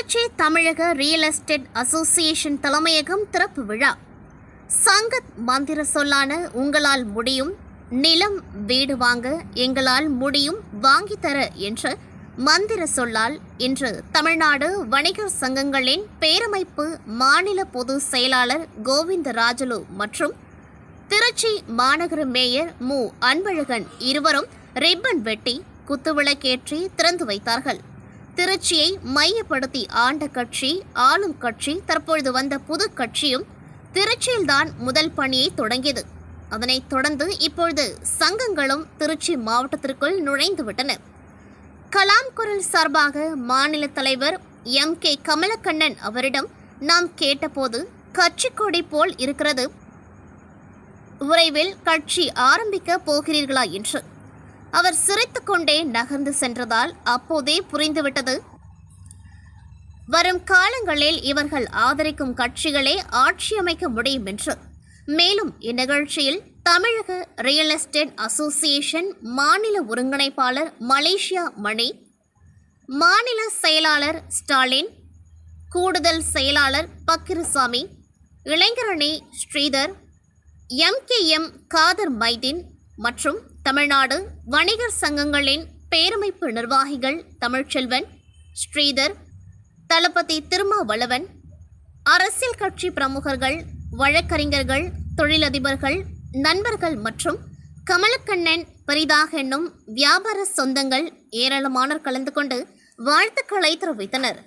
திருச்சி தமிழக real estate association தலைமையகம் திறப்பு விழா. சங்கத் மந்திர சொல்லான உங்களால் முடியும், நிலம் வீடு வாங்க எங்களால் முடியும் வாங்கி தர என்ற மந்திர சொல்லால் இன்று தமிழ்நாடு வணிகர் சங்கங்களின் பேரமைப்பு மாநில பொதுச் செயலாளர் கோவிந்தராஜலு மற்றும் திருச்சி மாநகர மேயர் மு. அன்பழகன் இருவரும் ரிப்பன் வெட்டி குத்துவிளக்கேற்றி திறந்து வைத்தார்கள். திருச்சியை மையப்படுத்தி ஆண்ட கட்சி, ஆளும் கட்சி, தற்பொழுது வந்த புது கட்சியும் திருச்சியில்தான் முதல் பணியை தொடங்கியது. அதனைத் தொடர்ந்து இப்பொழுது சங்கங்களும் திருச்சி மாவட்டத்திற்குள் நுழைந்துவிட்டன. கலாம் குரல் சார்பாக மாநில தலைவர் M.K. கமலக்கண்ணன் அவரிடம் நாம் கேட்டபோது கட்சி கொடி போல் இருக்கிறது, விரைவில் கட்சி ஆரம்பிக்க போகிறீர்களா என்று. அவர் சிரித்துக்கொண்டே நகர்ந்து சென்றதால் அப்போதே புரிந்துவிட்டது, வரும் காலங்களில் இவர்கள் ஆதரிக்கும் கட்சிகளே ஆட்சி அமைக்க முடியும் என்று. மேலும் இந்நிகழ்ச்சியில் தமிழக ரியல் எஸ்டேட் அசோசியேஷன் மாநில ஒருங்கிணைப்பாளர் மலேசியா மணி, மாநில செயலாளர் ஸ்டாலின், கூடுதல் செயலாளர் பக்கிரசாமி, இளைஞரணி ஸ்ரீதர், M.K.M. காதர் மைதீன் மற்றும் தமிழ்நாடு வணிகர் சங்கங்களின் பேரமைப்பு நிர்வாகிகள் தமிழ்ச்செல்வன், ஸ்ரீதர், தளபதி திருமாவளவன், அரசியல் கட்சி பிரமுகர்கள், வழக்கறிஞர்கள், தொழிலதிபர்கள், நண்பர்கள் மற்றும் கமலக்கண்ணன் பெரிதாக என்னும் வியாபார சொந்தங்கள் ஏராளமானோர் கலந்து கொண்டு வாழ்த்துக்களை தெரிவித்தனர்.